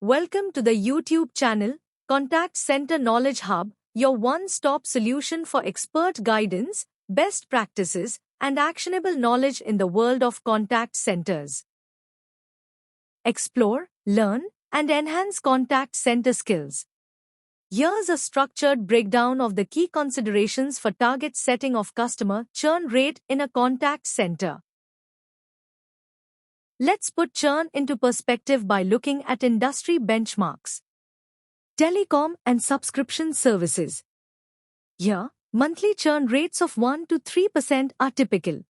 Welcome to the YouTube channel, Contact Center Knowledge Hub, your one-stop solution for expert guidance, best practices, and actionable knowledge in the world of contact centers. Explore, learn, and enhance contact center skills. Here's a structured breakdown of the key considerations for target setting of customer churn rate in a contact center. Let's put churn into perspective by looking at industry benchmarks. Telecom and subscription services. Here, monthly churn rates of 1 to 3% are typical.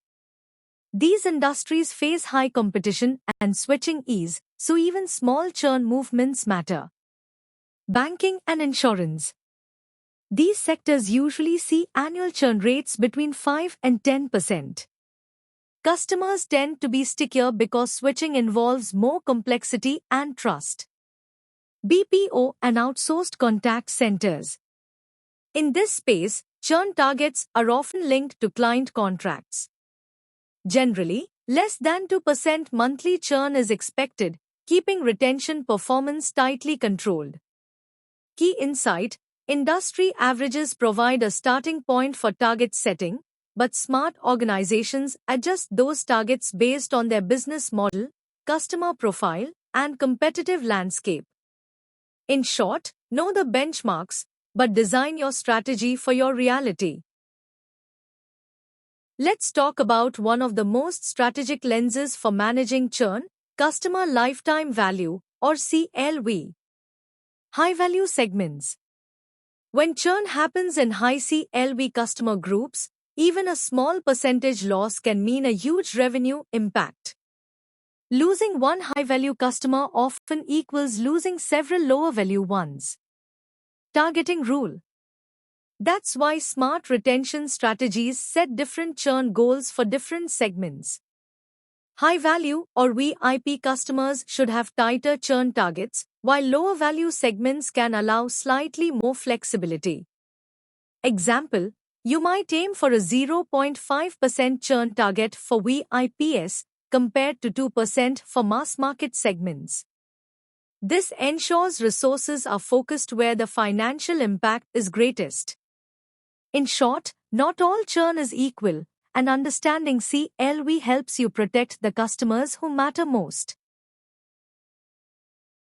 These industries face high competition and switching ease, so even small churn movements matter. Banking and insurance. These sectors usually see annual churn rates between 5 and 10%. Customers tend to be stickier because switching involves more complexity and trust. BPO and outsourced contact centers. In this space, churn targets are often linked to client contracts. Generally, less than 2% monthly churn is expected, keeping retention performance tightly controlled. Key insight: industry averages provide a starting point for target setting, but smart organizations adjust those targets based on their business model, customer profile, and competitive landscape. In short, know the benchmarks, but design your strategy for your reality. Let's talk about one of the most strategic lenses for managing churn: customer lifetime value, or CLV. High-value segments. When churn happens in high CLV customer groups, even a small percentage loss can mean a huge revenue impact. Losing one high-value customer often equals losing several lower-value ones. Targeting rule. That's why smart retention strategies set different churn goals for different segments. High-value or VIP customers should have tighter churn targets, while lower-value segments can allow slightly more flexibility. Example: you might aim for a 0.5% churn target for VIPs compared to 2% for mass-market segments. This ensures resources are focused where the financial impact is greatest. In short, not all churn is equal, and understanding CLV helps you protect the customers who matter most.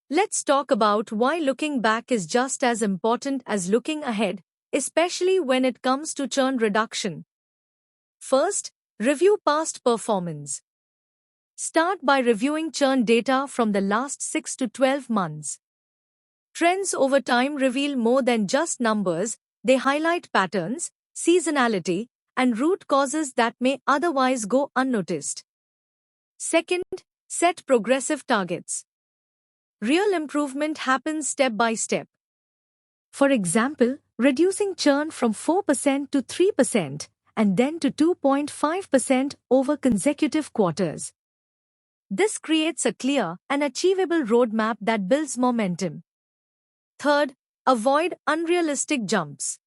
Let's talk about why looking back is just as important as looking ahead, especially when it comes to churn reduction. First, review past performance. Start by reviewing churn data from the last 6 to 12 months. Trends over time reveal more than just numbers; they highlight patterns, seasonality, and root causes that may otherwise go unnoticed. Second, set progressive targets. Real improvement happens step by step. For example, reducing churn from 4% to 3% and then to 2.5% over consecutive quarters. This creates a clear and achievable roadmap that builds momentum. Third, avoid unrealistic jumps.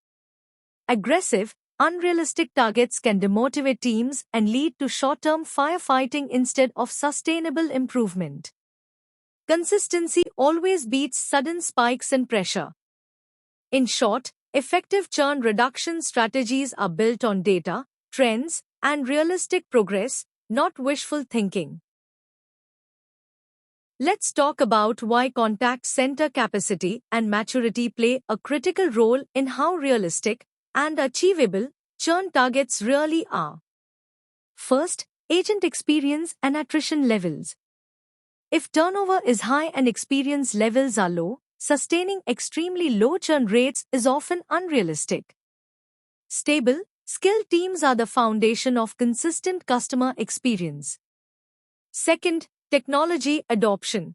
Aggressive, unrealistic targets can demotivate teams and lead to short-term firefighting instead of sustainable improvement. Consistency always beats sudden spikes in pressure. In short, effective churn reduction strategies are built on data, trends, and realistic progress, not wishful thinking. Let's talk about why contact center capacity and maturity play a critical role in how realistic and achievable churn targets really are. First, agent experience and attrition levels. If turnover is high and experience levels are low, sustaining extremely low churn rates is often unrealistic. Stable, skilled teams are the foundation of consistent customer experience. Second, technology adoption.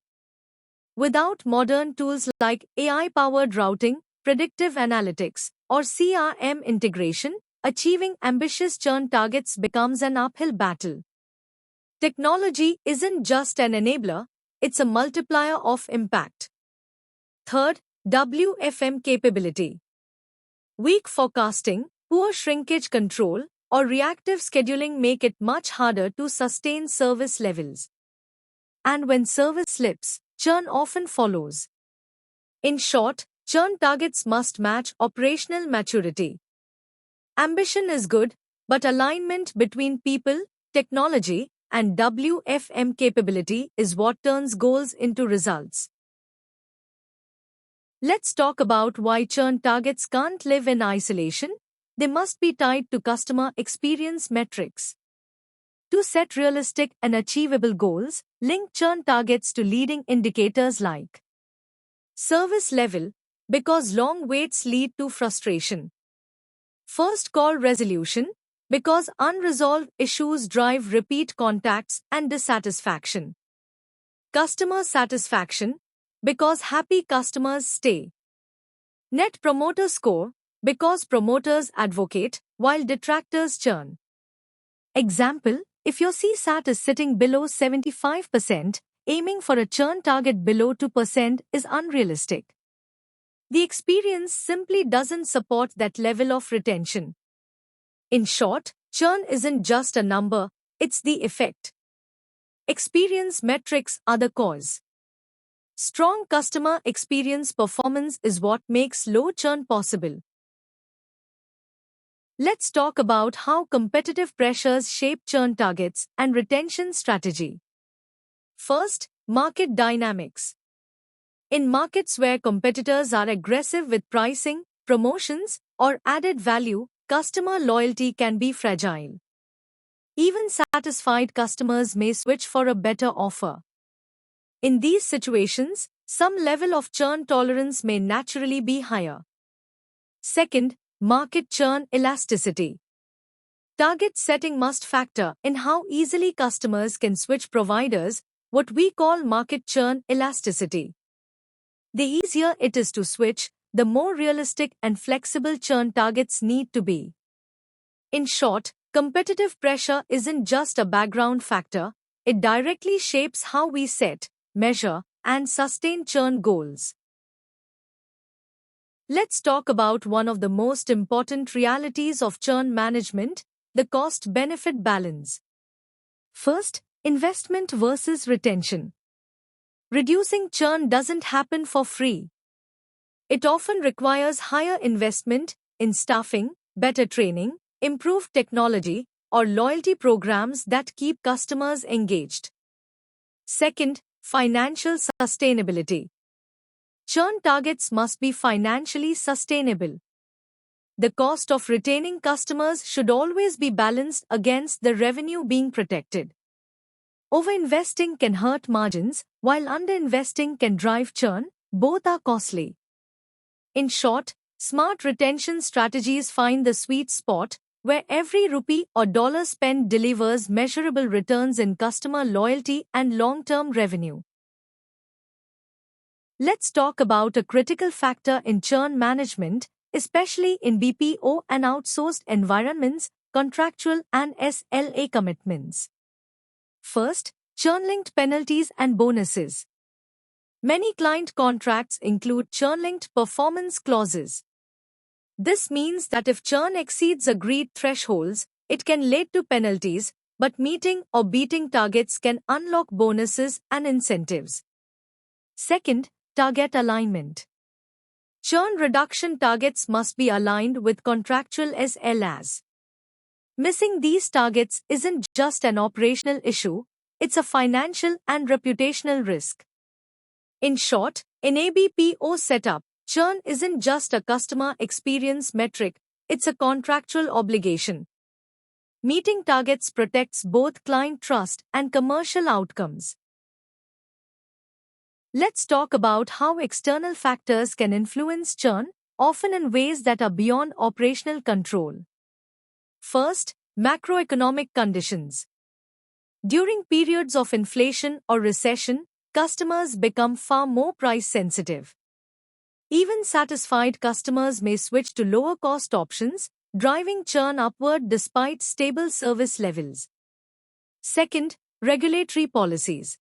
Without modern tools like AI-powered routing, predictive analytics, or CRM integration, achieving ambitious churn targets becomes an uphill battle. Technology isn't just an enabler, it's a multiplier of impact. Third, WFM capability. Weak forecasting, poor shrinkage control, or reactive scheduling make it much harder to sustain service levels. And when service slips, churn often follows. In short, churn targets must match operational maturity. Ambition is good, but alignment between people, technology, and WFM capability is what turns goals into results. Let's talk about why churn targets can't live in isolation. They must be tied to customer experience metrics. To set realistic and achievable goals, link churn targets to leading indicators like service level, because long waits lead to frustration. First call resolution, because unresolved issues drive repeat contacts and dissatisfaction. Customer satisfaction, because happy customers stay. Net Promoter Score, because promoters advocate while detractors churn. Example, if your CSAT is sitting below 75%, aiming for a churn target below 2% is unrealistic. The experience simply doesn't support that level of retention. In short, churn isn't just a number, it's the effect. Experience metrics are the cause. Strong customer experience performance is what makes low churn possible. Let's talk about how competitive pressures shape churn targets and retention strategy. First, market dynamics. In markets where competitors are aggressive with pricing, promotions, or added value, customer loyalty can be fragile. Even satisfied customers may switch for a better offer. In these situations, some level of churn tolerance may naturally be higher. Second, market churn elasticity. Target setting must factor in how easily customers can switch providers, what we call market churn elasticity. The easier it is to switch, the more realistic and flexible churn targets need to be. In short, competitive pressure isn't just a background factor, it directly shapes how we set, measure, and sustain churn goals. Let's talk about one of the most important realities of churn management, the cost-benefit balance. First, investment versus retention. Reducing churn doesn't happen for free. It often requires higher investment in staffing, better training, improved technology, or loyalty programs that keep customers engaged. Second, financial sustainability. Churn targets must be financially sustainable. The cost of retaining customers should always be balanced against the revenue being protected. Overinvesting can hurt margins, while underinvesting can drive churn. Both are costly. In short, smart retention strategies find the sweet spot where every rupee or dollar spent delivers measurable returns in customer loyalty and long-term revenue. Let's talk about a critical factor in churn management, especially in BPO and outsourced environments, contractual and SLA commitments. First, churn-linked penalties and bonuses. Many client contracts include churn-linked performance clauses. This means that if churn exceeds agreed thresholds, it can lead to penalties, but meeting or beating targets can unlock bonuses and incentives. Second, target alignment. Churn reduction targets must be aligned with contractual SLAs. Missing these targets isn't just an operational issue, it's a financial and reputational risk. In short, in a BPO setup, churn isn't just a customer experience metric, it's a contractual obligation. Meeting targets protects both client trust and commercial outcomes. Let's talk about how external factors can influence churn, often in ways that are beyond operational control. First, macroeconomic conditions. During periods of inflation or recession, customers become far more price sensitive. Even satisfied customers may switch to lower cost options, driving churn upward despite stable service levels. Second, regulatory policies.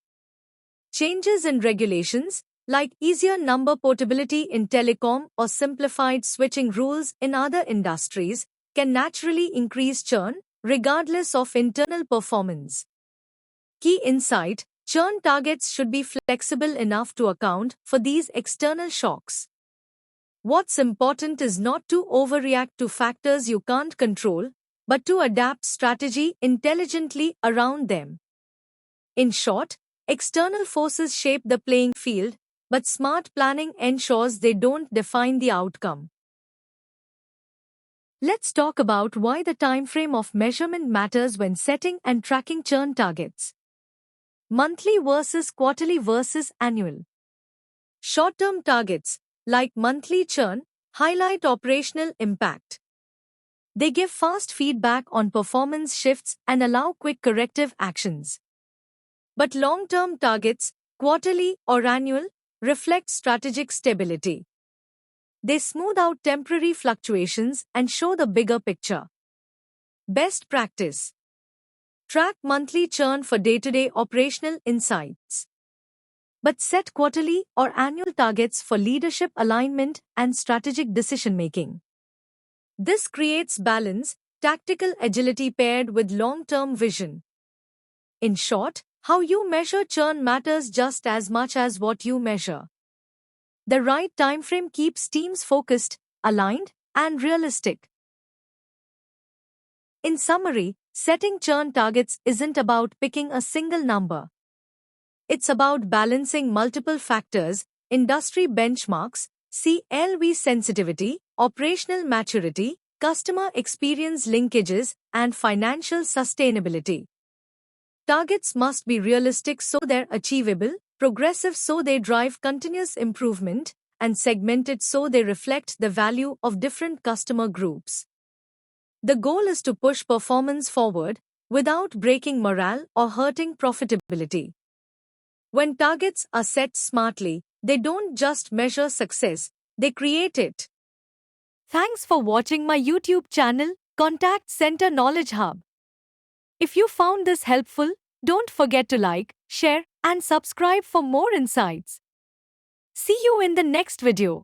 Changes in regulations, like easier number portability in telecom or simplified switching rules in other industries, can naturally increase churn, regardless of internal performance. Key insight: Churn targets should be flexible enough to account for these external shocks. What's important is not to overreact to factors you can't control, but to adapt strategy intelligently around them. In short, external forces shape the playing field, but smart planning ensures they don't define the outcome. Let's talk about why the time frame of measurement matters when setting and tracking churn targets. Monthly versus quarterly versus annual. Short-term targets, like monthly churn, highlight operational impact. They give fast feedback on performance shifts and allow quick corrective actions. But long-term targets, quarterly or annual, reflect strategic stability. They smooth out temporary fluctuations and show the bigger picture. Best practice. Track monthly churn for day-to-day operational insights. But set quarterly or annual targets for leadership alignment and strategic decision-making. This creates balance, tactical agility paired with long-term vision. In short, how you measure churn matters just as much as what you measure. The right timeframe keeps teams focused, aligned, and realistic. In summary, setting churn targets isn't about picking a single number. It's about balancing multiple factors, industry benchmarks, CLV sensitivity, operational maturity, customer experience linkages, and financial sustainability. Targets must be realistic so they're achievable, progressive so they drive continuous improvement, and segmented so they reflect the value of different customer groups. The goal is to push performance forward without breaking morale or hurting profitability. When targets are set smartly, they don't just measure success, they create it. Thanks for watching my YouTube channel, Contact Center Knowledge Hub. If you found this helpful, don't forget to like, share, and subscribe for more insights. See you in the next video.